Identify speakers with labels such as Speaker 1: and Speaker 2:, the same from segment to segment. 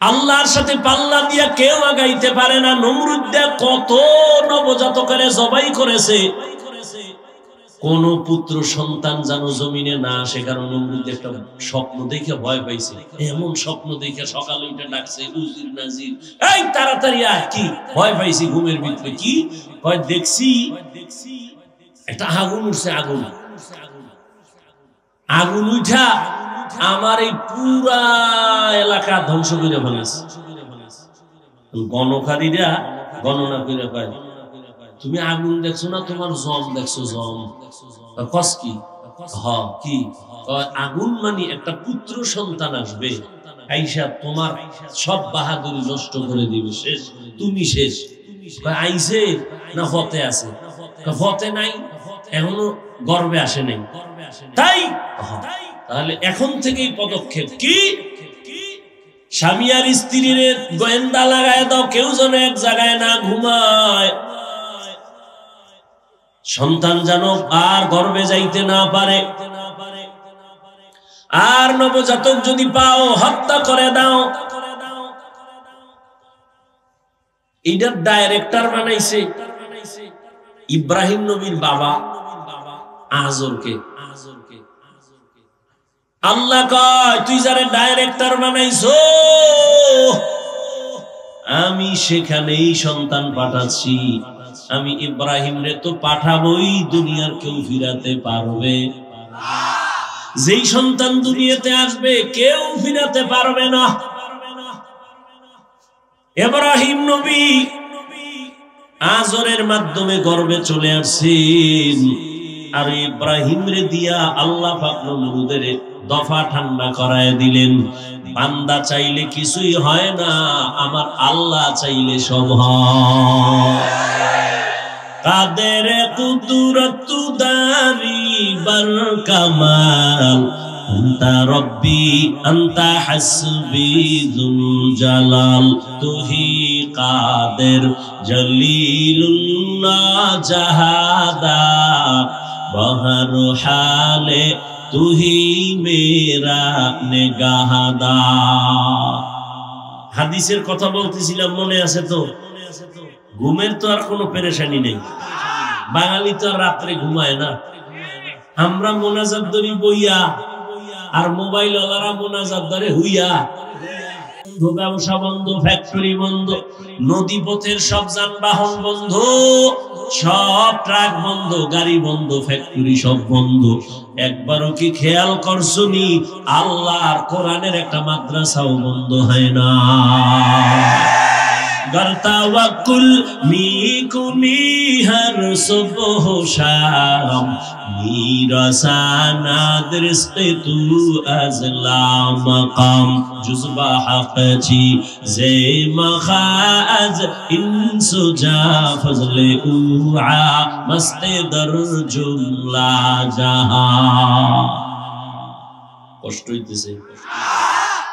Speaker 1: আল্লাহর সাথে পাল্লা দিয়া কেউ আগাইতে পারে না। নমরুদ দিয়া কত নবজাতকের জবাই করেছে, কোন পুত্র সন্তান যেন জমিনে না আসে, কারণ নমরুদ একটা স্বপ্ন দেখে ভয় পাইছে। এমন স্বপ্ন দেখে সকালে উঠে ডাকছে, উজির নাজির, এই তাড়াতাড়ি আয়। কি ভয় পাইছি ঘুমের ভিতরে? কি ভয় দেখছি? একটা আগুন উঠছে, আগুন আগুন উঠা আমার এই পুরা এলাকা ধ্বংস করে ফেলেছে। গণকারীরা গণনা করে পায়, তুমি আগুন দেখছো না, তোমার জম দেখছো, জম কস কি? কি আগুন মানে একটা পুত্র সন্তান আসবে, আইসা তোমার সব বাহাদুরি নষ্ট করে দিবে, শেষ, তুমি শেষ। আইসে না হতে আছে? হতে নাই, এখনো গর্বে আসে নাই। তাই তাহলে এখন থেকেই পদক্ষেপ কি? স্বামী আর স্ত্রীর গোয়েন্দা লাগায় দাও, কেউ যেন এক জায়গায় না ঘুমায়, সন্তান যেন আর গর্বে যাইতে না পারে। আর নবজাতক যদি পাও হত্যা করে দাও। এইটার ডাইরেক্টর বানাইছে ইব্রাহিম নবীর বাবা আজরকে। আল্লাহ কয়, তুই যারে ডাইরেক্টর বানাইছো, আমি সেখানেই সন্তান পাঠাচ্ছি। আমি ইব্রাহিম রে তো পাঠাবোই, দুনিয়ার কেউ ফিরাতে পারবে? যেই সন্তান দুনিয়াতে আসবে কেউ ফিরাতে পারবে না। ইব্রাহিম নবী আজরের মাধ্যমে গর্ভে চলে আসছেন, আর ইব্রাহিম রে দিয়া আল্লাহ পাক নমরুদের দফা ঠান্ডা করায় দিলেন। বান্দা চাইলে কিছুই হয় না, আমার আল্লাহ চাইলে সব হয়। কাদের কুদরত দারি বার কামাল, আনতা রব্বি আনতা হাসবি যুল জালাল, তুহি কাদের জলিলুল্লাহ জাহাদা, বহর হালে তুহি মেরা নেগাহাদা। হাদিসের কথা বলতেছিলাম, মনে আছে তো? ঘুমের তো আর কোনো পেরেশানি নেই, বাঙালি তো আর রাত্রে ঘুমায় না। আমরা মোনাজাত ধরি বইয়া, আর মোবাইল ওয়ালারা মোনাজাত ধরে হুইয়া। ব্যবসা বন্ধ, ফ্যাক্টরি বন্ধ, নদী পথের সব যানবাহন বন্ধ, সব ট্রাক বন্ধ, গাড়ি বন্ধ, ফ্যাক্টরি সব বন্ধ। একবারও কি খেয়াল করছনি আল্লাহর কোরআনের একটা মাদ্রাসাও বন্ধ হয় না? গরতাওয়াকুল মিকুমি হর সুবহ শাম, মিরাসানা দরসকে তু আজলা মাকাম, জুজবা হকচি জে মখাজ ইনসুজা ফজলে উআ, মস্তে দর জুমলা জাহান। কষ্ট হইতেছে?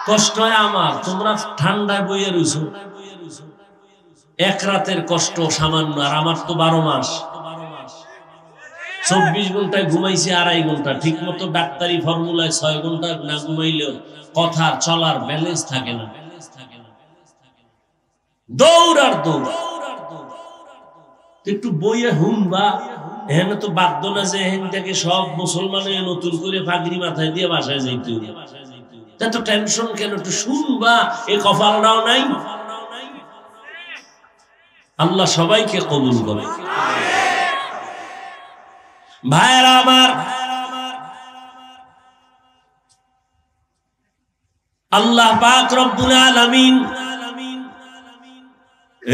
Speaker 1: কষ্ট হয় আমার, তোমরা ঠান্ডায় বইয়ে রইছো। এক রাতের কষ্ট সামান্য, আর আমার তো 12 মাস। 24 ঘন্টায় ঘুমাইছি 2.5 ঘন্টা, ঠিক মতো ডাক্তারি ফর্মুলায় 6 ঘন্টা না ঘুমাইলেও কথা চলার ব্যালেন্স থাকে না। দৌড় আর দৌড়। একটু বইয়ে হুমবা, এখানে তো বাধ্য না যে এখানটাকে সব মুসলমানের নতুন করে পাগড়ি মাথায় দিয়ে বাসায় যাইতে হবে। এত টেনশন কেন? একটু শুনবা, এ কপালটাও নাই। আল্লাহ সবাইকে কবুল করে। ভাইরা আমার, আল্লাহ পাক রব্বুল আলামিন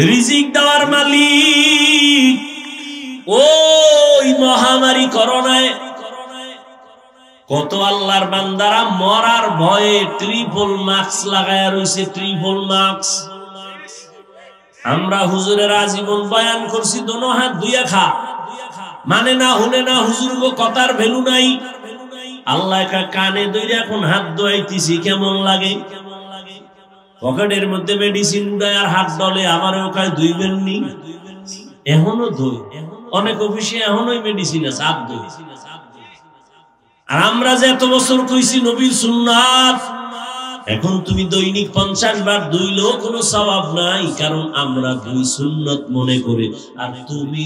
Speaker 1: রিজিক দেওয়ার মালিক। ওই মহামারী করোনায় কত আল্লাহর বান্দারা মরার ভয়ে ট্রিপল মাস্ক লাগায়া রয়েছে, ট্রিপল মাস্ক। আমরা হুজুরের আজীবন বয়ান করছি, দোনো হাত ধুইয়া খা, মানে না হুনে না, হুজুর গো কথার ভ্যালু নাই। আল্লাহ কানে ধরে এখন হাত ধোয়াইতেছি, কেমন লাগে? পকেটের মধ্যে মেডিসিন উড়ায় আর হাত ডলে, আমার ওখানে ধুইবেন নি, এখনো ধুই। অনেক অফিসে এখনোই মেডিসিন আছে, হাত ধুই। আর আমরা যে এত বছর কইছি নবীর সুন্নাত, এখন তুমি দৈনিক 50 বার দুইলেও কোনো সওয়াব নাই, কারণ আমরা দুই সুন্নত মনে করে, আর তুমি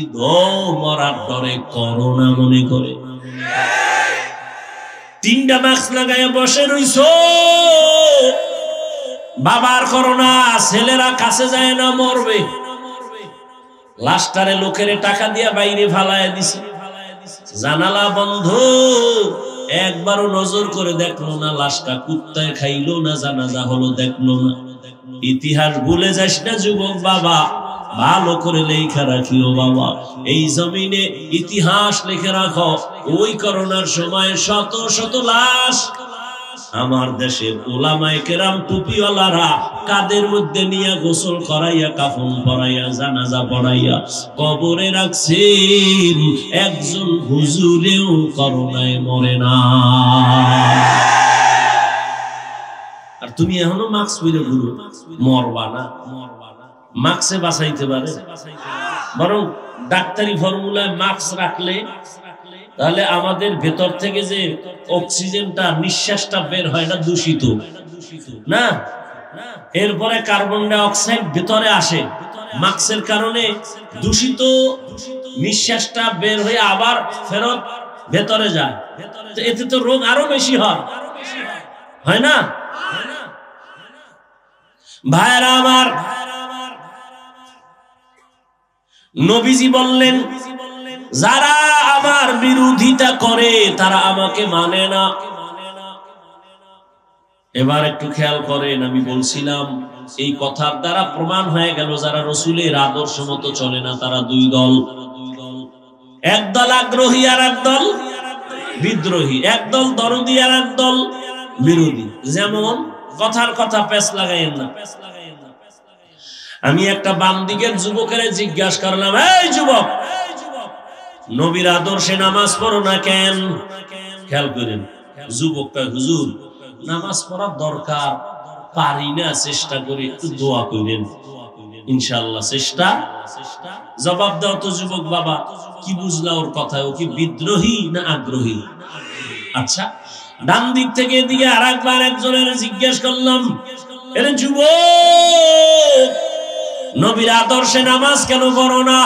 Speaker 1: মরার ডরে করোনা মনে করে 3টা মাস্ক লাগায় বসে রইছো। বাবার করোনা, ছেলেরা কাছে যায় না, মরবে। লাস্টারে লোকেরে টাকা দিয়া বাইরে ফালায় দিছে, জানালা বন্ধ, একবারও নজর করে দেখলো না, লাশটা কুত্তায় খাইলো না, জানাজা হলো দেখলো না। ইতিহাস ভুলে যাস না যুবক বাবা, ভালো করে লেখা রাখিও বাবা, এই জমিনে ইতিহাস লিখে রাখো। ওই করোনার সময় শত শত লাশ আমার দেশের উলামায়ে কেরাম টুপিওয়ালারা কাদের মধ্যে নিয়ে গোসল করাইয়া, কাফন পরাইয়া, জানাজা পড়াইয়া কবরে রাখছেন। একজন হুজুরেও করোনায় মরে না। আর তুমি এখনো মাস্ক পরে ঘুরো, মরবা না। মাস্কে বাঁচাইতে পারে, বরং ডাক্তারি ফর্মুলায় মাস্ক রাখলে তাহলে আমাদের ভেতর থেকে যে অক্সিজেনটা, নিঃশ্বাসটা বের হয় না, দূষিত না, এরপরে কার্বন ডাই অক্সাইড ভেতরে আসে, মাস্কের কারণে দূষিত নিঃশ্বাসটা বের হয়ে আবার ফেরত ভেতরে যায়। এতে তো রোগ আরো বেশি হয় না? ভাইরা আমার, নবীজি বললেন, যারা আমার বিরোধিতা করে তারা আমাকে মানে না। এবার একটু খেয়াল করেন, আমি বলছিলাম এই কথার দ্বারা প্রমাণ হয়ে গেল যারা রাসূলের আদর্শ মতো চলে না তারা দুই দল, একদল আগ্রহী আর একদল বিদ্রোহী, একদল দরদি আর একদল বিরোধী। যেমন কথার কথা পেছ লাগাইয়েন না। আমি একটা বাম দিকের যুবকের জিজ্ঞাসা করলাম, এই যুবক, নবীর আদর্শে নামাজ পড়ো না কেন? খেয়াল করেন, যুবকটা, হুজুর নামাজ পড়ার দরকার, পারি না, চেষ্টা করি, একটু দোয়া করেন, ইনশাআল্লাহ চেষ্টা। জবাব দাও তো যুবক বাবা, কি বুঝলা ওর কথায়? ও কি বিদ্রোহী না আগ্রহী? আচ্ছা, ডান দিক থেকে এদিকে আর একবার একজনের জিজ্ঞেস করলাম, এর যুবক, নবীর আদর্শে নামাজ কেন পড়ো না?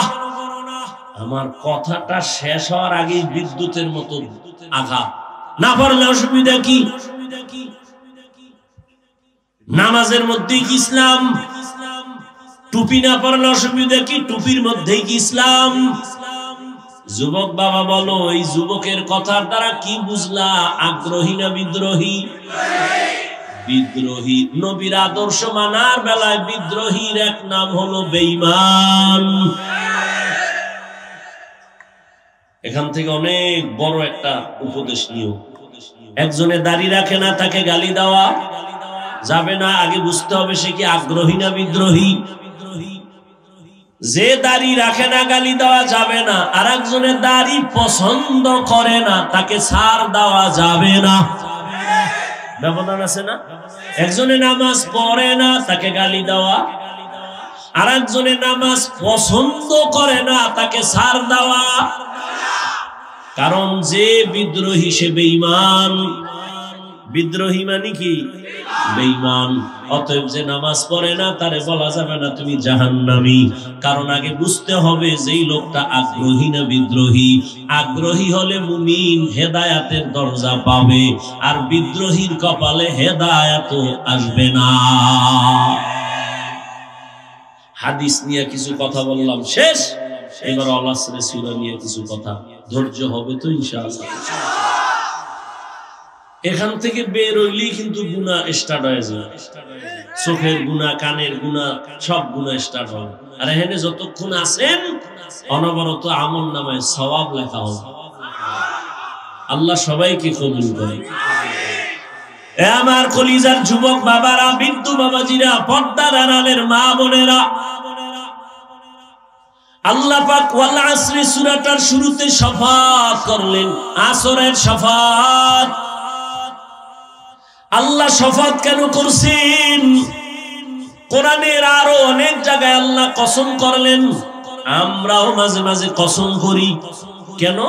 Speaker 1: আমার কথাটা শেষ হওয়ার আগে বিদ্যুতের মতো আঘাত। না পড়লে অসুবিধা কি? নামাজের মধ্যেই কি ইসলাম? টুপি না পড়লে অসুবিধা কি? টুপির মধ্যেই কি ইসলাম? যুবক বাবা বলো, এই যুবকের কথার দ্বারা কি বুঝলা? আগ্রহী না বিদ্রোহী? বিদ্রোহী। নবীর আদর্শ মানার বেলায় বিদ্রোহীর এক নাম হলো বেঈমান। এখান থেকে অনেক বড় একটা উপদেশ নিও। একজনে দাড়ি রাখে না, তাকে গালি দেওয়া যাবে না। আগে বুঝতে হবে সে কি আগ্রহী না বিদ্রোহী। যে দাড়ি রাখে না গালি দেওয়া যাবে না, আর একজনের দাড়ি পছন্দ করে না, তাকে ছাড় দেওয়া যাবে না। ব্যবধান আছে না? একজনে নামাজ পড়ে না, তাকে গালি দেওয়া, আর একজনে নামাজ পছন্দ করে না, তাকে ছাড় দেওয়া। কারণ যে বিদ্রোহী সে বেঈমান। বিদ্রোহী মানে কি? বেঈমান। অতএব যে নামাজ পড়ে না তারে বলা যাবে না তুমি জাহান্নামী। কারণ আগে বুঝতে হবে যেই লোকটা আগ্রহী না বিদ্রোহী। আগ্রহী হলে মুমিন হেদায়াতের দরজা পাবে, আর বিদ্রোহীর কপালে হেদায়াত আসবে না। হাদিস নিয়ে কিছু কথা বললাম, শেষ। এবার আল-আসরের সূরা নিয়ে কিছু কথা। ধৈর্য হবে তো ইনশাআল্লাহ। এখান থেকে বের হইলেই কিন্তু গুনাহ স্টার্ট হয়ে যায়। চোখের গুনাহ, কানের গুনাহ, সব গুনাহ স্টার্ট হবে। আর এখানে যতক্ষণ আছেন অনবরত আমলনামায় সওয়াব লেখা হবে। আল্লাহ সবাইকে কবুল করে। এ আমার কলিজার যুবক বাবারা, বিদ্যু বাবাজিরা, পর্দার আড়ালের মা বোনেরা, আল্লাহ পাক ওয়াল আসরি সূরাটার শুরুতে শাফাত করলেন, আসরের শাফাত। আল্লাহ শাফাত কেন করছেন? কোরআনের আরো অনেক জায়গায় আল্লাহ কসম করলেন। আমরাও মাঝে মাঝে কসম করি। কেন?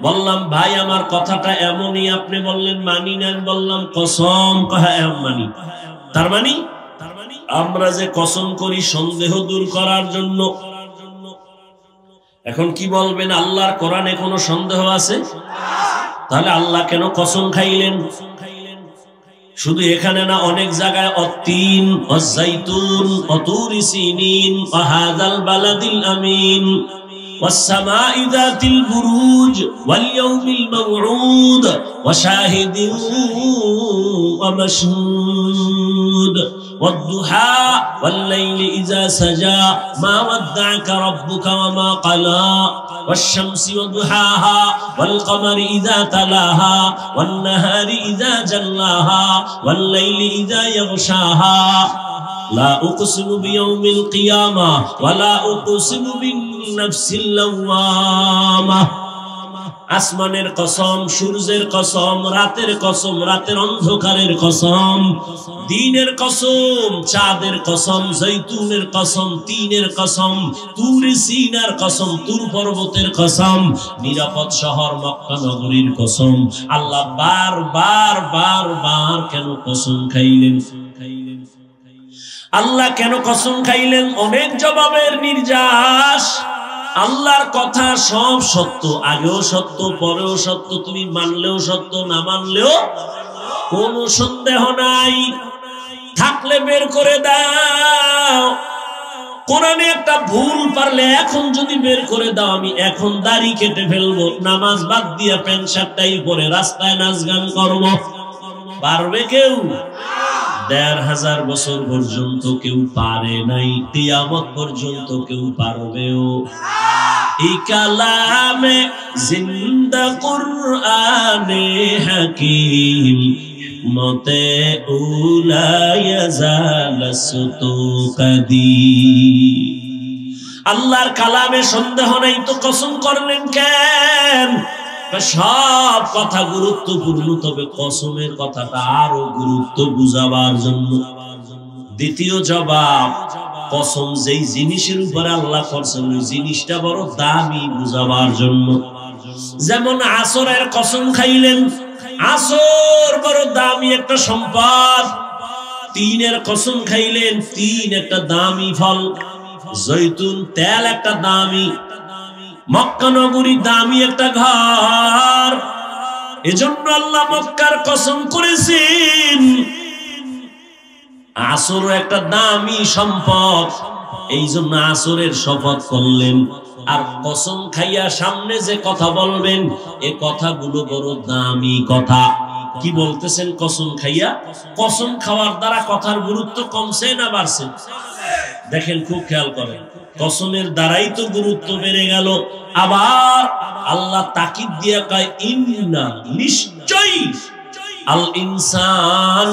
Speaker 1: বললাম ভাই আমার কথাটা এমনই, আপনি বললেন মানি না, বললাম কসম, হ্যাঁ মানি। তার মানে আমরা যে কসম করি সন্দেহ দূর করার জন্য। এখন কি বলবেন, আল্লাহর কোরআনে কোনো সন্দেহ আছে? তাহলে আল্লাহ কেন কসম খাইলেন? শুধু এখানে না, অনেক জায়গায় অত্তিন ওয়াজ্জাইতুন ওয়াতুরি সিনিন ওয়া হাযাল বালাদিল আমিন ওয়াস-সামাই যাতিল বুরুজ ওয়াল ইয়াউমিল মাওউদ ওয়া শাহিদিন ওয়া মাশহুদ ওয়াদ-দুহা ওয়াল-লাইলি ইযা সাজা মা ওয়াদ্দা'আকা রাব্বুকা ওয়া মা ক্বালা ওয়াশ-শামসি ওয়া-দুহাহা ওয়াল-কমারি ইযা তালাহা ওয়ান-নাহারি ইযা জাল্লাহা ওয়াল-লাইলি ইযা ইয়াগশাহা লা উকসিমু বিয়াউমিল কিয়ামা ওয়া লা উকসিমু বিন-নাফসিল লাওয়ামা। আসমানের কসম, সূর্যের কসম, রাতের কসম, রাতের অন্ধকারের কসম, দিনের কসম, চাঁদের কসম, জৈতুনের কসম, তিনের কসম, তুরে সিনার কসম, তুর পর্বতের কসম, নিরাপদ শহর মক্কা নগরীর কসম। আল্লাহ বারবার বারবার কেন কসম খাইলেন? আল্লাহ কেন কসম খাইলেন? অনেক জবাবের নির্যাস। আল্লাহর কথা সব সত্য, আগেও সত্য, পরেও সত্য, তুমি মানলেও সত্য, না মানলেও কোনো সন্দেহ নাই। থাকলে বের করে দাও। কোরআনে একটা ভুল পারলে এখন যদি বের করে দাও, আমি এখন দাড়ি কেটে ফেলবো, নামাজ বাদ দিয়া প্যান্ট শার্টটাই পরে রাস্তায় নাচ গান করবো। পারবে কেউ? ১৫০০ বছর পর্যন্ত কেউ পারে নাই, কিয়ামত পর্যন্ত কেউ পারবেও। এই কালামে জিন্দা কুরআনে হাকিম মতে উলায়া জালাসতু কাদিম। আল্লাহর কালামে সন্দেহ নাই তো কসম করলেন কেন? সব কথা গুরুত্বপূর্ণ, তবে কসমের কথাটা আরো গুরুত্ব বুঝাবার জন্য। দ্বিতীয় জবাব, কসম যেই জিনিসের উপরে আল্লাহ করছেন ওই জিনিসটা বড় দামি বুঝাবার জন্য। যেমন আসরের কসম খাইলেন, আসর বড় দামি একটা সম্পদ। তিনের কসম খাইলেন, তিন একটা দামি ফল। জৈতুন তেল একটা দামি, মক্কা নগরী দামি একটা ঘর। এজন্য আল্লাহ মক্কার কসম করেছেন। আসরও একটা দামি সম্পদ, এই জন্য আসরের শপথ করলেন। আর কসম খাইয়া সামনে যে কথা বলবেন, এ কথাগুলো বড় দামি কথা। কি বলতেছেন কসম খাইয়া? কসম খাওয়ার দ্বারা কথার গুরুত্ব কমছে না বাড়ছে? দেখেন, খুব খেয়াল করেন, কসমের দ্বারাই তো গুরুত্ব বেড়ে গেল। আবার আল্লাহ তাকিদ দিয়া কয় ইন্না, নিশ্চয়ই, আল ইনসান,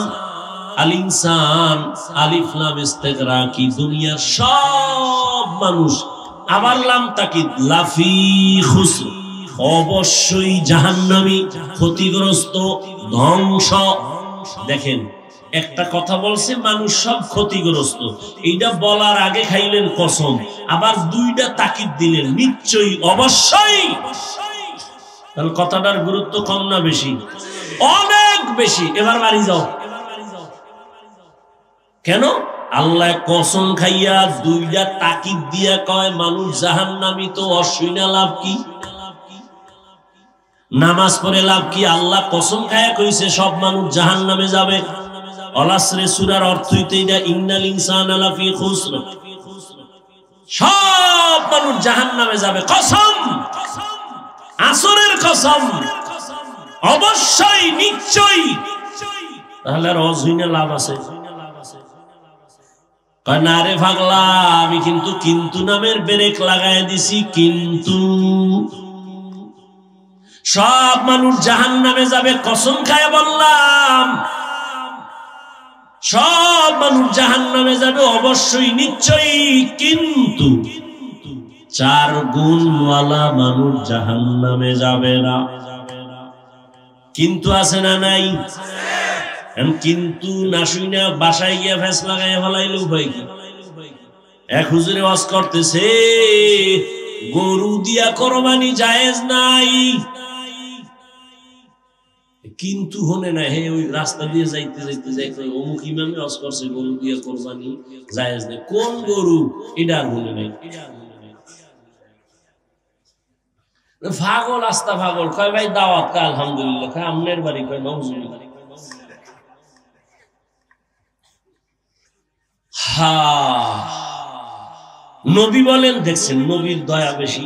Speaker 1: আল ইনসান আলিফ লাম ইস্তিগরাকি, দুনিয়ার সব মানুষ। আবার লাম তাকিদ লাফি খুসর, অবশ্যই জাহান্নামী, ক্ষতিগ্রস্ত, ধ্বংস। দেখেন, একটা কথা বলছে মানুষ সব ক্ষতিগ্রস্ত, এইটা বলার আগে খাইলেন কসম, আবার দুইটা তাকিদ দিলেন, নিশ্চয়ই, অবশ্যই। তাহলে কথাটার গুরুত্ব কম না বেশি? অনেক বেশি। এবার বাড়ি যাও। কেন? আল্লাহ কসম খাইয়া দুইটা তাকিদ দিয়া কয় মানুষ জাহান্নামী, তো অসুইনা লাভ কি? নামাজ পড়ে লাভ কি? আল্লাহ কসম খাইয়া কইছে সব মানুষ জাহান্নামে যাবে। আল-আসর সূরার অর্থই তো এটা, ইন্নাল ইনসানা লাফি খুসর, সব মানুষ জাহান্নামে যাবে। কসম, আসরের কসম, অবশ্যই, নিশ্চয়ই। তাহলে আর অজুইনা লাভ আছে? না রে পাগলা, আমি কিন্তু নামের ব্রেক লাগাই দিছি। কিন্তু সব মানুষ জাহান্নামে যাবে, কসম খায় বললাম সব মানুষ জাহান্নামে যাবে, অবশ্যই, নিশ্চয়ই। কিন্তু 4 গুণওয়ালা মানুষ জাহান্নামে যাবে না। কিন্তু আছে না নাই? কিন্তু না শুইনা বাসায় গিয়া ফেস লাগাইয়া ফেলাইলে উপায় কি? এক হুজুরে ওয়াজ করতেছে, গরু দিয়া কোরবানি জায়েজ নাই। কিন্তু হনে না হে ওই রাস্তা দিয়ে যাইতে যাইতে যাইতে অমুক ইমামে হজ করছে গরু দিয়ে কোরবানি জায়েজ নেই, কোন গরু এটা আর হনে নাই। পাগল আস্তা পাগল, কয় ভাই দাওয়াত, কয় আলহামদুলিল্লাহ, কয় আমনের বাড়ি, কয় নওজুবিল্লাহ। নবী বলেন, দেখছেন নবীর দয়া বেশি,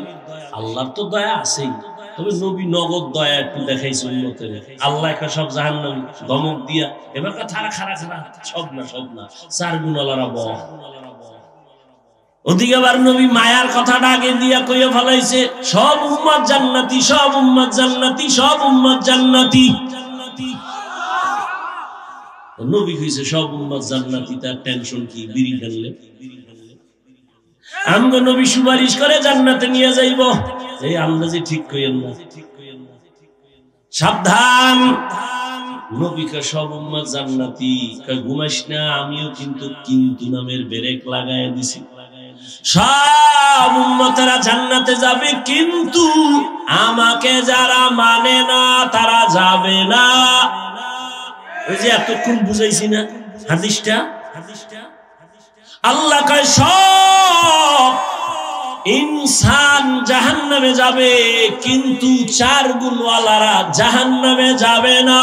Speaker 1: আল্লাহর তো দয়া আছেই, তবে নবী নগদ দয়া একটু দেখাইছে উম্মতের। আল্লাহ একটা সব জাহান্নামী ধমক দিয়া এবার খারা খারা খারা, সব না সব না, 4 গুণ আল্লাহরা বল। ওদিকে আবার নবী মায়ার কথাটা আগে দিয়া কইয়া ফেলাইছে, সব উম্মত জান্নাতি, সব উম্মত জান্নাতি, সব উম্মত জান্নাতি। নবী কইছে সব উম্মত জান্নাতি, তার টেনশন কি? বিড়ি ফেললে আমগো নবী সুপারিশ করে জান্নাতে নিয়ে যাইব, এই আন্দাজে ঠিক কইেন না, সাবধান। নবী কয় সব উম্মত জান্নাতি, কয় ঘুমাইস না, আমিও কিন্তু কিন্তু নামের ব্রেক লাগায় দিছি। সব উম্মতেরা জান্নাতে যাবে, কিন্তু আমাকে যারা মানে না তারা যাবে না। ওই যে এতক্ষণ বুঝাইছি না হাদিসটা, আল্লাহ কয় সব ইনসান জাহান্নামে যাবে, কিন্তু 4 গুণওয়ালারা জাহান্নামে যাবে না।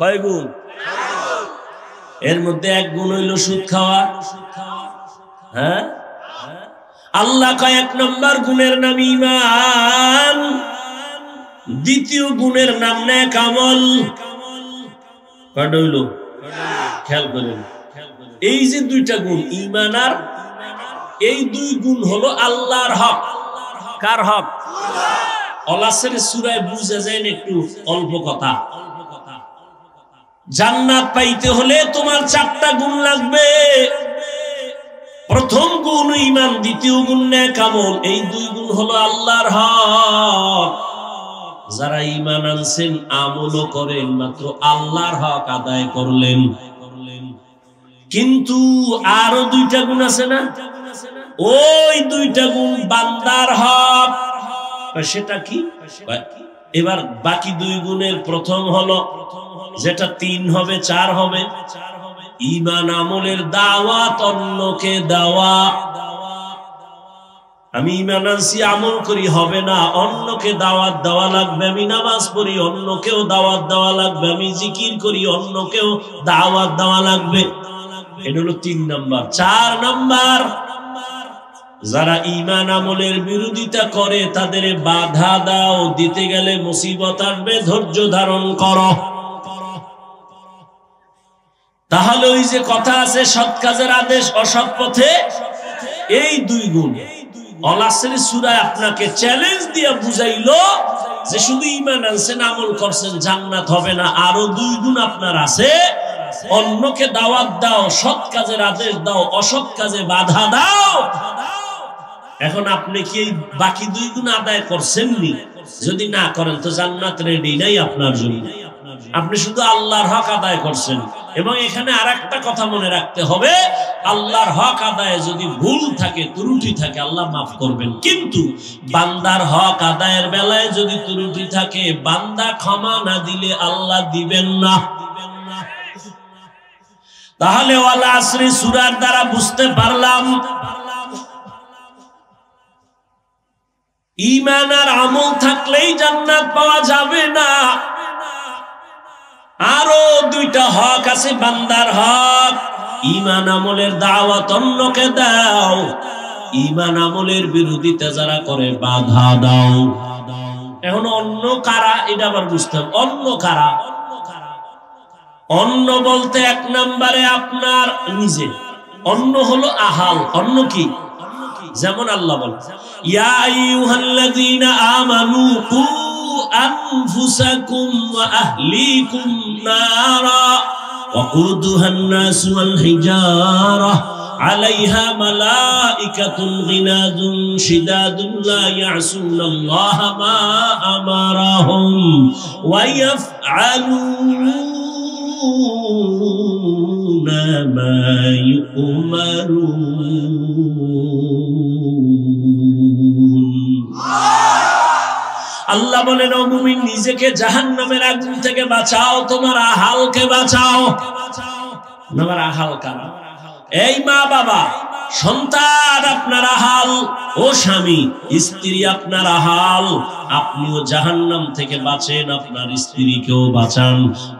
Speaker 1: কয় গুণ? এর মধ্যে 1 গুণ হইল সুদ খাওয়া। হ্যাঁ, আল্লাহ কয় 1 নম্বর গুণের নাম ঈমান, 2য় গুণের নাম নেক আমল। কয়টা হইল? খেয়াল করেন, এই যে 2টা গুণ ঈমান আর এই 2 গুণ হলো আল্লাহর হক। কার হক? আল্লাহর সূরায় বুঝা যায় না একটু অল্প কথা। জান্নাত পাইতে হলে তোমার 4টা গুণ লাগবে। প্রথম গুণ ঈমান, 2য় গুণ নেক আমল, এই 2 গুণ হলো আল্লাহর হক। যারা ঈমান আনছেন, আমলও করেন, মাত্র আল্লাহর হক আদায় করলেন। কিন্তু আরো 2টা গুণ আছে না, ওই 2টা গুণ বান্দার হক। সেটা কি? এবার বাকি 2 গুণের প্রথম হলো, যেটা 3 হবে 4 হবে, ঈমান আমলের দাওয়াত, অন্যকে দেওয়া। আমি ঈমান আনছি, আমল করি হবে না, অন্যকে দাওয়াত দেওয়া লাগবে। আমি নামাজ পড়ি, অন্যকেও দাওয়াত দেওয়া লাগবে। আমি জিকির করি, অন্যকেও দাওয়াত দেওয়া লাগবে। এটা হলো 3 নাম্বার। 4 নাম্বার, যারা ঈমান আমলের বিরোধিতা করে তাদের বাধা দাও, দিতে গেলে মুসিবত আসবে, ধৈর্য ধারণ করো। তাহলে ওই যে কথা আছে, সৎ কাজের আদেশ, অসৎ পথে, এই 2 গুণ আল্লাহর সূরায় আপনাকে চ্যালেঞ্জ দিয়ে বুঝাইলো যে শুধু ঈমান আনছেন, আমল করছেন, জান্নাত হবে না। আরো 2 গুণ আপনার আছে, অন্যকে দাওয়াত দাও, সৎ কাজের আদেশ দাও, অসৎ কাজে বাধা দাও। এখন আপনি কি এই বাকি 2 গুণ আদায় করছেননি? যদি না করেন তো জান্নাত রেডি নাই আপনার জন্য। আপনি শুধু আল্লাহর হক আদায় করছেন। এবং এখানে আরেকটা কথা মনে রাখতে হবে, আল্লাহর হক আদায়ে যদি ভুল থাকে, ত্রুটি থাকে, আল্লাহ মাফ করবেন। কিন্তু বান্দার হক আদায়ের বেলায় যদি ত্রুটি থাকে, বান্দা ক্ষমা না দিলে আল্লাহ দিবেন না। তাহলে ওয়াল আসরি সূরার দ্বারা বুঝতে পারলাম, ঈমান আর আমল থাকলেই জান্নাত পাওয়া যাবে না। আরো 2টা হক আছে বান্দার হক। ঈমান আমলের দাওয়াত, অন্যকে দাও। ঈমান আমলের বিরোধিতা যারা করে, বাধা দাও। এখন অন্য কারা, এটা আবার বুঝতে হবে। অন্য কারা? অন্য বলতে 1 নম্বরে আপনার নিজে। অন্য হলো আহাল। অন্য কি? যেমন আল্লাহ বলেন, ইয়া আইয়ুহাল্লাযীনা আমানু কু আনফুসাকুম ওয়া আহলিকুম নারা ওয়াকুদুহান নাস ওয়াল হিজারা আলাইহা মালাইকাতুন গিলাযুন শিদাদুন লা ইয়াসুনাল্লাহা মা আমারাহুম ওয়া ইয়াফআলুনা মা ইউমারুন। আল্লাহ বলেন ও মুমিন নিজেকে জাহান্নামের আগুন থেকে বাঁচাও, তোমার আহালকে বাঁচাও। তোমার আহাল কারা? এই মা বাবা, সন্তান আপনার আহাল, ও স্বামী স্ত্রী আপনার আহাল। আপনিও জাহান্নাম থেকে বাঁচেন, আপনার স্ত্রীকেও বাঁচান।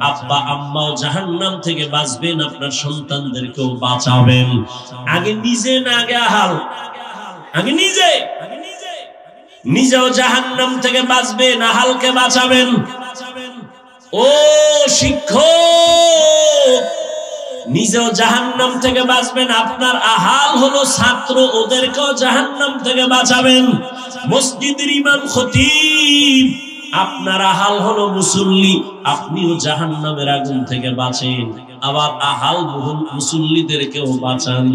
Speaker 1: আব্বা আম্মাও জাহান্নাম থেকে বাঁচবেন, আপনার সন্তানদেরকেও বাঁচাবেন। আগে নিজে না, আগে আহাল, আগে নিজেও জাহান্নাম থেকে বাঁচবেন, আহালকে বাঁচাবেন। ও শিক্ষক, নিজেও জাহান্নাম থেকে বাঁচবেন, আপনার আহাল হলো ছাত্র, ওদেরকেও জাহান্নাম থেকে বাঁচাবেন। মসজিদের ইমাম খতিব, আপনার আহাল হলো মুসল্লি, আপনিও জাহান্নামের আগুন থেকে বাঁচেন। আবার আহাল বহুল মুসল্লিদেরকেও বাঁচান।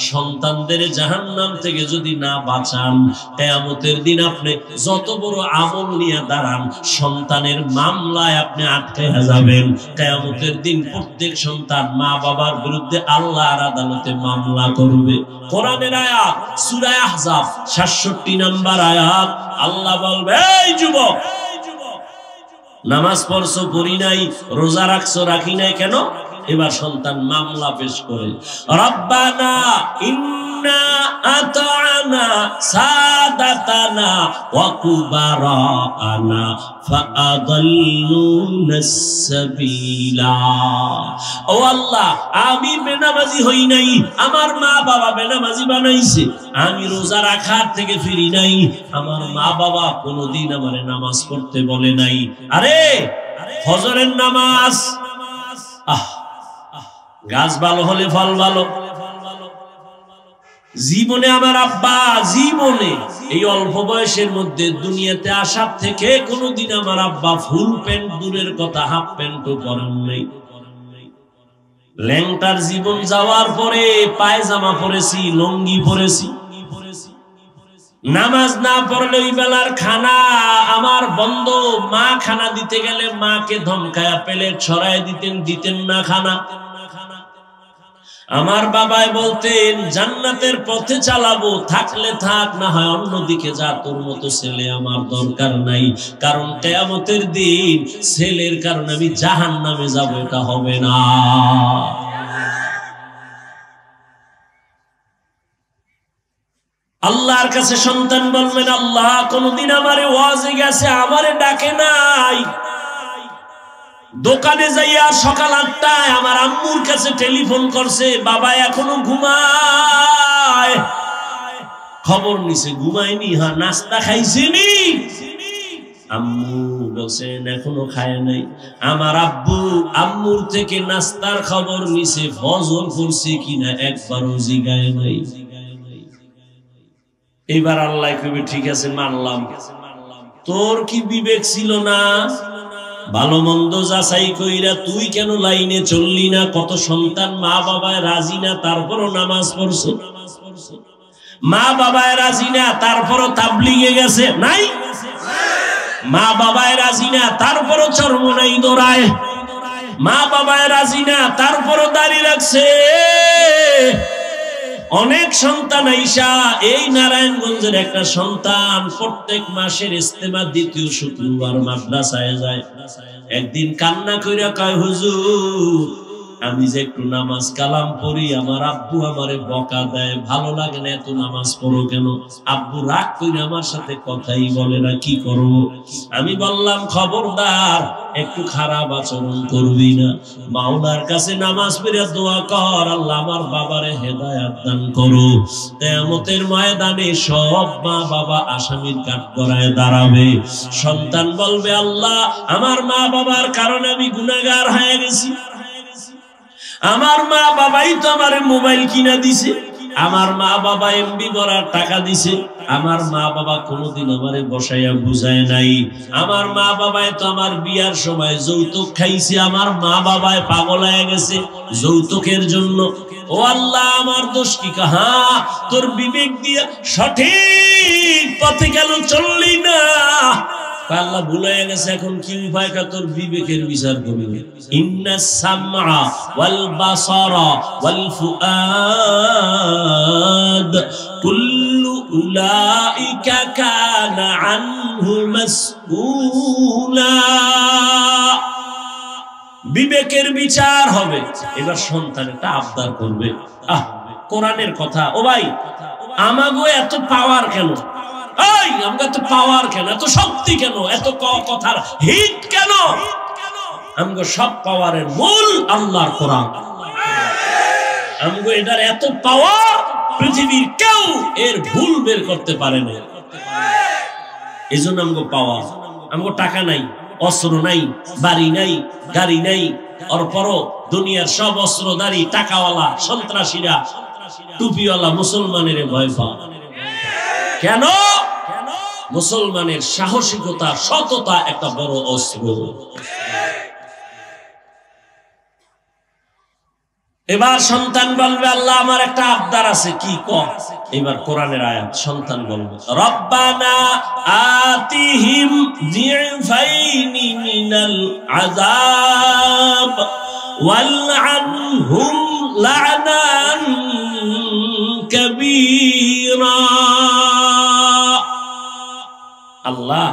Speaker 1: সন্তানদের জাহান্নাম থেকে যদি না বাঁচান, কিয়ামতের দিন আপনি যত বড় আমল নিয়ে দাঁড়ান, সন্তানের মামলায় আপনি আটকে যাবেন। কিয়ামতের দিন প্রত্যেক সন্তান মা বাবার বিরুদ্ধে আল্লাহর আদালতে মামলা করবে। কোরআনের আয়াত সূরা আহজাব ৬৭ নম্বর আয়াত, আল্লাহ বলবে এই যুবক, নামাজ পড়ছো পড়ি নাই, রোজা রাখছো রাখি নাই কেন? এবার সন্তান মামলা পেশ করে, রব্বানা ইন্না আতা'না সাদাতানা ওয়া কুবারানা ফাআদাল্লুনাস সাবিলা। ও আল্লাহ, আমি বেনামাজি হই নাই, আমার মা বাবা বেনামাজি বানাইছে। আমি রোজা রাখার থেকে ফিরি নাই, আমার মা বাবা কোনোদিন আমারে নামাজ পড়তে বলে নাই। আরে ফজরের নামাজ, গাছ ভালো হলে ফল ভালো। জীবনে আমার আব্বা জীবনে এই অল্প বয়সের মধ্যে দুনিয়াতে আসার থেকে কোনোদিন আমার আব্বা ফুল প্যান্ট দূরের কথা হাফ প্যান্টও পরেন নাই। ল্যাংটার জীবন যাওয়ার পরে পায়জামা পরেছি, লুঙ্গি পরেছি। নামাজ না পড়লে ওই বেলার খানা আমার বন্ধ। মা খানা দিতে গেলে মাকে ধমকায়া প্লেট ছড়াই দিতেন না খানা। আমার বাবাই বলতেন জান্নাতের পথে চালাবো, থাকলে থাক, না হয় অন্যদিকে যা, তোর মতো ছেলে আমার দরকার নাই। কারণ কিয়ামতের দিন ছেলের কারণে আমি জাহান্নামে যাব, এটা হবে না। আল্লাহর কাছে সন্তান বলবেন, আল্লাহ কোনদিন আমারে ওয়াজে গেছে, আমারে ডাকে নাই। দোকানে যাইয়া সকাল ৮টায় আমার আম্মুর কাছে টেলিফোন করছে, বাবা এখনো ঘুমায়। খবর নিছে ঘুমায়নি, হ্যাঁ নাস্তা খাইছেনি? আম্মু বলছেন এখনো খায় নাই। আমার আব্বু আম্মুর থেকে নাস্তার খবর নিছে, ফজর পড়ছে কিনা একবারও জিগায় নাই। এবার আল্লাহ কইবে ঠিক আছে মানলাম, তোর কি বিবেক ছিল না? ভালো মন্দ যাচাই কইরা তুই কেন লাইনে চললি না? কত সন্তান মা বাবায় রাজি না, তারপরও নামাজ পড়ছো। মা বাবায় রাজি না, তারপরও তাবলিগে গেছে নাই। মা বাবায় রাজি না, তারপরও চরমোনাই দৌড়ায়। মা বাবায় রাজি না, তারপরও দাঁড়িয়ে রাখছে। অনেক সন্তান আইসা, এই নারায়ণগঞ্জের একটা সন্তান প্রত্যেক মাসের ইস্তেমা দ্বিতীয় শুক্রবার মাদ্রাসায় যায়। একদিন কান্না কইরা কয়, হুজুর আমি যে একটু নামাজ কালাম পড়ি, আমার আব্বু আমারে বকা দেয়, ভালো লাগে না, এত নামাজ পড়ো কেন? আব্বু রাগ কইরা আমার সাথে কথাই বলে না, কি করব? আমি বললাম খবরদার, একটু খারাপ আচরণ করবি না। মাওলার কাছে নামাজ পড়ে দোয়া কর, আল্লাহ আমার বাবারে হেদায়েত দান করো। কিয়ামতের ময়দানে সব মা বাবা আসামির কাঠগড়ায় দাঁড়াবে। সন্তান বলবে, আল্লাহ আমার মা বাবার কারণে আমি গুনাহগার হয়ে গেছি। আমার মা বাবাই তো আমার মোবাইল কিনা দিছে, আমার মা বাবা এমবি ভরার টাকা দিছে, আমার মা বাবা কোনোদিন আমারে বসাইয়া বুঝায় নাই। আমার মা বাবাই তো আমার বিয়ার সময় যৌতুক খাইছে, আমার মা বাবাই পাগল হয়ে গেছে যৌতুকের জন্য। ও আল্লাহ আমার দোষ কি? কাহা তোর বিবেক দিয়ে সঠিক পথে কেন চললি না? আল্লাহ ভুলে গেছে, এখন কি উপায়? তোর বিবেকের বিচার করবে। ইন্নাস সামআ ওয়াল বাসারা ওয়াল ফুআদ কুল্লু উলাইকা কানা আনহু মাসউলা। বিবেকের বিচার হবে। এবার সন্তান একটা আবদার করবে, কোরআনের কথা। ও ভাই, আমাগো এত পাওয়ার কেন? আমাকে এত পাওয়ার কেন, এত শক্তি কেন, এত কথার হিট কেন? আমগো সব পাওয়ারের মূল আল্লাহর কোরআন। আমগো এটার এত পাওয়ার পৃথিবীর কেউ এর ভুল বের করতে পারে না। এজন্য আমগো পাওয়ার। আমগো টাকা নাই, অস্ত্র নাই, বাড়ি নাই, গাড়ি নাই, অরপরও দুনিয়ার সব অস্ত্রধারী টাকাওয়ালা সন্ত্রাসীরা টুপিওয়ালা মুসলমানের ভয় পায় কেন? মুসলমানের সাহসিকতা, সততা একটা বড় অস্ত্র। এবার সন্তান বলবে, আল্লাহ আমার একটা আবদার আছে। কি কর? এবার কোরআনের আয়াত। সন্তান বলবে, রব্বানা আতিহিম যিফাইনি মিনাল আযাব ওয়ালআনহুম লা'নান কাবীরা। আল্লাহ,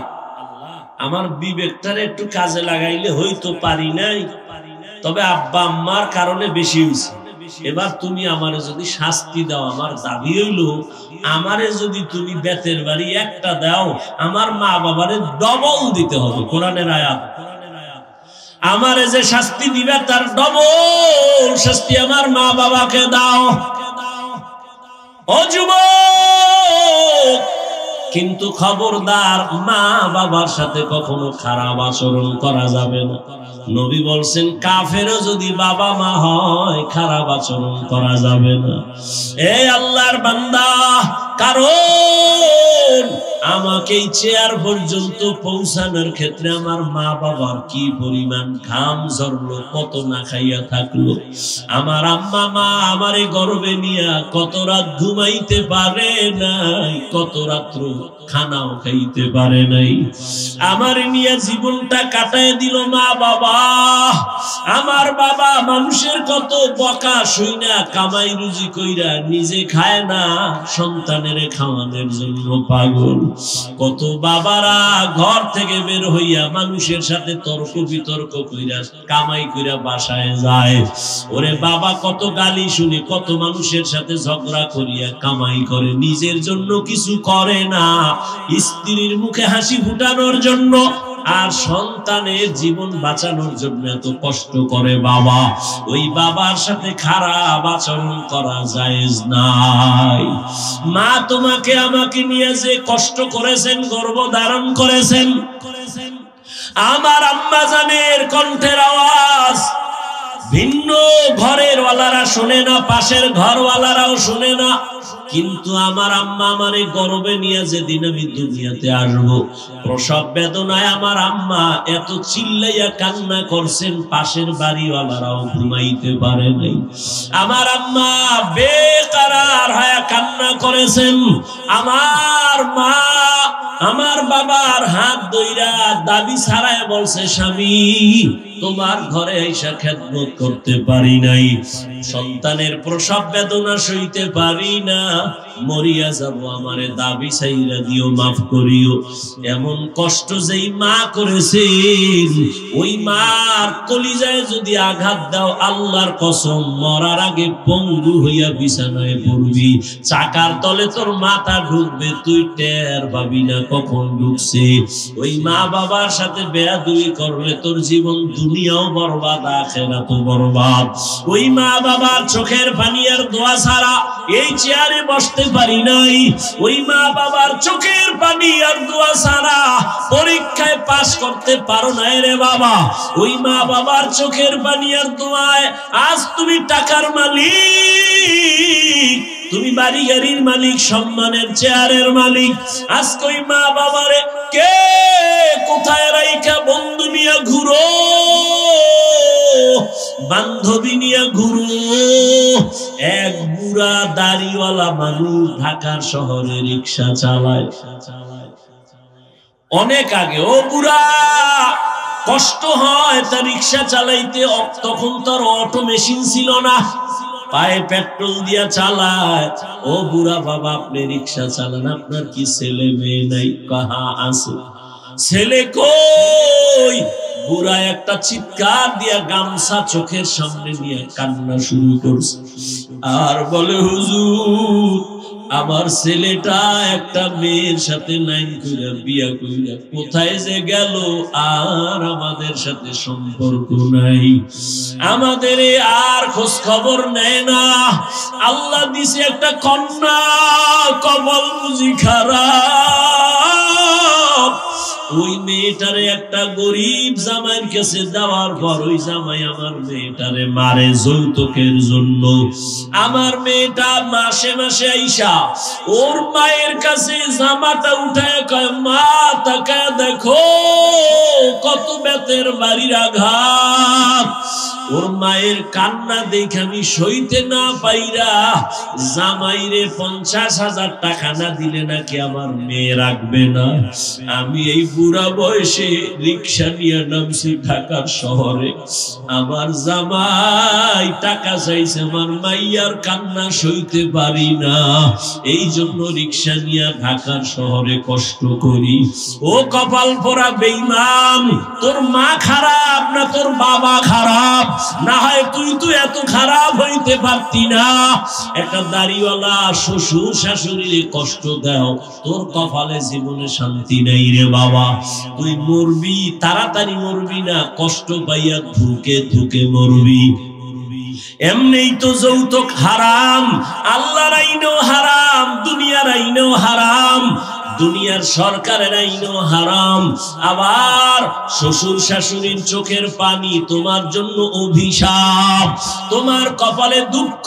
Speaker 1: আমার বিবেকটারে একটু কাজে লাগাইলে হয়তো পারি নাই, তবে আব্বা আম্মার কারণে বেশি হয়েছে। এবার তুমি আমারে যদি শাস্তি দাও, আমার দাবি হইল আমারে যদি তুমি বেতের বাড়ি একটা দাও, আমার মা বাবারে ডবল দিতে হবে। কোরআনের আয়াত। আমারে যে শাস্তি দিবে তার ডবল শাস্তি আমার মা বাবাকে দাও। ও যুবক, কিন্তু খবরদার, মা বাবার সাথে কখনো খারাপ আচরণ করা যাবে না। নবী বলছেন, কাফেরও যদি বাবা মা হয় খারাপ আচরণ করা যাবে না। এই আল্লাহর বান্দা, কারণ আমাকে এই চেয়ার পর্যন্ত পৌঁছানোর ক্ষেত্রে আমার মা বাবার কি পরিমাণ ঘাম ঝরলো, কত না খাইয়া থাকলো। আমার আম্মা মা আমারে গর্বে নিয়া কত রাত ঘুমাইতে পারে নাই, কত রাত্র খানাও খাইতে পারে নাই। আমার নিয়ে জীবনটা কাটায় দিল মা বাবা। আমার বাবা মানুষের কত বকা শুইনা কামাই রুজি কইরা নিজে খায় না, সন্তানের খাওয়ানোর জন্য পাগল। কত বাবারা ঘর থেকে বের হইয়া মানুষের সাথে তর্ক বিতর্ক কইরা কামাই কইরা বাসায় যায়। ওরে বাবা, কত গালি শুনে, কত মানুষের সাথে ঝগড়া করিয়া কামাই করে, নিজের জন্য কিছু করে না, স্ত্রীর মুখে হাসি ফুটানোর জন্য আর সন্তানের জীবন বাঁচানোর জন্য এত কষ্ট করে বাবা। ওই বাবার সাথে খারাপ আচরণ করা জায়েজ নাই। মা তোমাকে আমাকে নিয়ে যে কষ্ট করেছেন, গর্ভ ধারণ করেছেন, আমার আম্মা জানের কণ্ঠের আওয়াজ ভিন্ন ঘরের ওয়ালারা শুনে না, পাশের ঘরওয়ালারাও শুনে না। কিন্তু আমার আম্মা আমারে গর্বে নিয়ে যেদিন আমি দুনিয়াতে আসবো, প্রসব বেদনায় আমার আম্মা এত চিল্লাইয়া কান্না করছেন, পাশের বাড়িওয়ালারাও ঘুমাইতে পারে নাই। আমার আম্মা বেকারার হয়ে কান্না করেছেন। আমার মা আমার বাবার হাত ধইরা দাবি ছাড়ায় বলছে, স্বামী তোমার ঘরে আইসা খেদমত করতে পারি নাই, সন্তানের প্রসব বেদনা সইতে পারি না, মরিয়া যাব, আমারে দাবি ছাইরা দিও, মাফ করিও। এমন কষ্ট যেই মা করেছেন, ওই মার কলিজায় যদি আঘাত দাও, আল্লাহর কসম মরার আগে পঙ্গু হইয়া বিছানায় পড়বি, চাকার তলে তোর মাথা ঢুকবে, তুই টের পাবি না কখন ঢুকছে। ওই মা বাবার সাথে বেয়াদবি করলে তোর জীবন দুনিয়াও বরবাদ, আখিরাতও বরবাদ। ওই মা বাবার চোখের পানি আর দোয়া ছাড়া এই চেয়ারে বসতে পারি নাই। ওই মা বাবার চোখের পানি আর দোয়া ছাড়া পরীক্ষায় পাস করতে পারো না রে বাবা। ওই মা বাবার চোখের পানি আর দোয়ায় আজ তুমি টাকার মালিক, তুমি বাড়ি গাড়ির মালিক, সম্মানের চেয়ারের মালিক। আজকে ওই মা বাবারে কে কোথায় রাইখা বন্ধু নিয়ে ঘুরো, বান্ধবী নিয়ে ঘুরো। এক বুড়া দাড়িওয়ালা মানুষ ঢাকার শহরে রিক্সা চালায়। অনেক আগে ও বুড়া কষ্ট হয় তার রিক্সা চালাইতে, তখন তোর অটো মেশিন ছিল না। পায়ে পেট্রোল দিয়া চালায়। ও বুড়া বাবা, আপনি রিক্সা চালান, আপনার কি ছেলে মেয়ে নাই? কাহা আছে? ছেলে কই? বুড়া একটা চিৎকার দিয়া গামছা চোখের সামনে নিয়ে কান্না শুরু করছে আর বলে, হুজুর, আমার ছেলেটা একটা মেয়ের সাথে লাইন কইরা বিয়া কইরা কোথায় যে গেল, আর আমাদের সাথে সম্পর্ক নাই, আমাদের আর খোঁজ খবর নেয় না। আল্লাহ দিছে একটা কন্যা, কপাল বুঝি খারাপ। ওই মেয়েটারে একটা গরিব জামাইয়ের কাছে দেওয়ার পর ওই জামাই আমার মেয়েটারে মারে যৌতুকের জন্য। আমার মেয়েটা মাসে মাসে আইসা ওর মায়ের কাছে জামাটা উঠায় কয়, মা তাকায় দেখো কত বেতের বাড়ির আঘাত। ওর মায়ের কান্না দেখে আমি সইতে না পাইরা জামাইরে 50,000 টাকা না দিলে নাকি আমার মেয়ে রাখবে না। আমি এই বুড়া বয়সে রিক্সা নিয়ে নামছি ঢাকার শহরে। আমার জামাই টাকা চাইছে, আমার মাইয়ার কান্না সইতে পারি না, এই জন্য রিক্সা নিয়ে ঢাকার শহরে কষ্ট করি। ও কপাল পোড়া বেঈমান, তোর মা খারাপ না তোর বাবা খারাপ? না হয় তুই তো এত খারাপ হইতে পারতি না। একটা দাড়িওয়ালা শ্বশুর শাশুড়ির কষ্ট দাও, তোর কপালে জীবনে শান্তি নেই রে বাবা। তুই মরবি, তাড়াতাড়ি মরবি না, কষ্ট পাইয়া ধুকে ধুকে মরবি। এমনিই তো যৌতুক হারাম, আল্লাহর আইনেও হারাম, দুনিয়ার আইনেও হারাম, দুনিয়ার সরকারের আইনও হারাম। আবার শ্বশুর শাশুড়ির চোখের পানি তোমার জন্য অভিশাপ, তোমার কপালে দুঃখ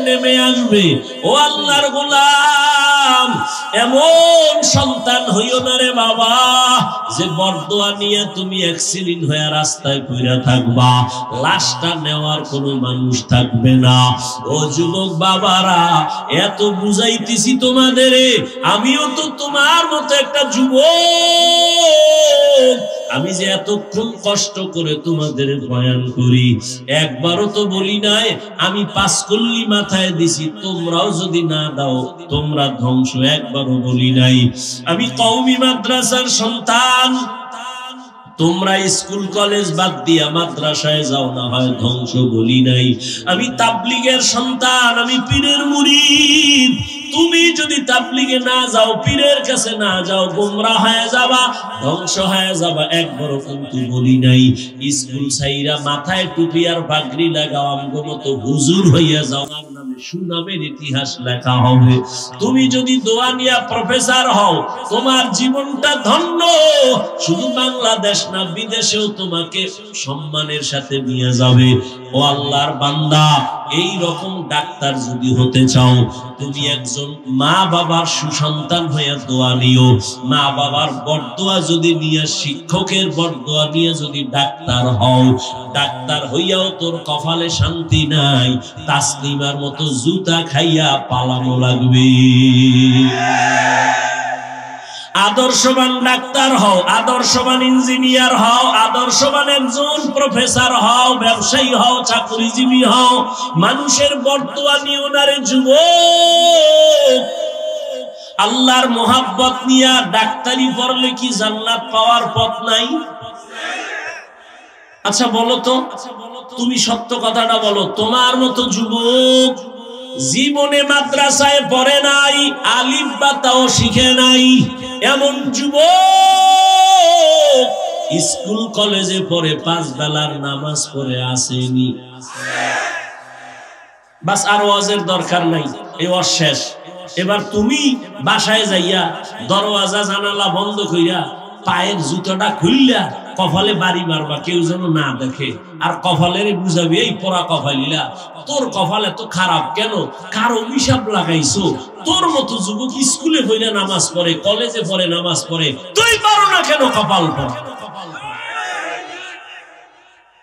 Speaker 1: নেমে আসবে। ও আল্লাহর গোলাম, এমন সন্তান হইও না রে বাবা যে বরদোয়া নিয়ে তুমি অ্যাক্সিডেন্ট হয়ে রাস্তায় পড়ে থাকবা, লাশটা নেওয়ার কোনো মানুষ থাকবে না। ও যুবক বাবারা, এত বুঝাইতেছি তোমাদের, আমিও তো তোমার মতো একটা যুবক। আমি যে এতক্ষণ কষ্ট করে তোমাদের বয়ান করি, একবারও তো বলি নাই আমি 5 কল্লি মাথায় দিছি, তোমরাও যদি না দাও তোমরা ধ্বংস, একবারও বলি নাই। আমি কওমি মাদ্রাসার সন্তান, তোমরা স্কুল কলেজ বাদ দিয়া মাদ্রাসায় যাও, না হয় ধ্বংস, বলি নাই। আমি তাবলীগের সন্তান, আমি পীরের মুরিদ, তুমি যদি তাবলীগে না যাও, পীরের কাছে না যাও, গোমরাহ হয়ে যাবা, ধ্বংস হয়ে যাবা, একবারও কিন্তু বলি নাই। স্কুল ছাইরা মাথায় টুপি আর পাগড়ি লাগাও, আমগো মতো হুজুর হইয়া যাও, আর নামে সুনামের ইতিহাস লেখা হবে। তুমি যদি দোয়ানিয়া প্রফেসর হও, তোমার জীবনটা ধন্য, শুধু বাংলাদেশ না বিদেশেও তোমাকে সম্মানের সাথে নিয়ে যাবে। ও আল্লাহর বান্দা, এই রকম ডাক্তার যদি হতে চাও, তুমি একজন মা বাবার সুসন্তান হয়ে দোয়া নিও। মা বাবার বরদোয়া যদি নিয়ে, শিক্ষকের বরদোয়া নিয়ে যদি ডাক্তার হও, ডাক্তার হইয়াও তোর কপালে শান্তি নাই, তাসলিমার মতো জুতা খাইয়া পালানো লাগবে। আদর্শবান ডাক্তার হও, আদর্শবান ইঞ্জিনিয়ার হও, আদর্শবান একজন প্রফেসর হও, ব্যবসায়ী হও, চাকরিজীবী হও, মানুষের বরদোয়া নিও না রে যুবক। আল্লাহর মোহাব্বত নিয়া ডাক্তারি পড়লে কি জান্নাত পাওয়ার পথ নাই? আচ্ছা বলো তো, তুমি সত্য কথাটা বলো, তোমার মতো যুবক জীবনে মাদ্রাসায় পড়ে নাই, আলিফ বা তাও শিখে নাই, এমন যুবক স্কুল কলেজে পড়ে 5 বেলার নামাজ পড়ে আসেনি, বাস আর ওয়াজের দরকার নাই, এই ওয়াজ শেষ। এবার তুমি বাসায় যাইয়া দরওয়াজা জানালা বন্ধ কইরা পায়ের জুতোটা খুললা কপালে বাড়ি মারবা, কেউ যেন না দেখে, আর কপালের বুঝাবি, এই পোড়া কপালিলা, তোর কপাল এত খারাপ কেন? কার অভিশাপ লাগাইছো? তোর মতো যুবক স্কুলে পড়ে নামাজ পড়ে, কলেজে পড়ে নামাজ পড়ে, তুই পারো না কেন কপাল পড়া?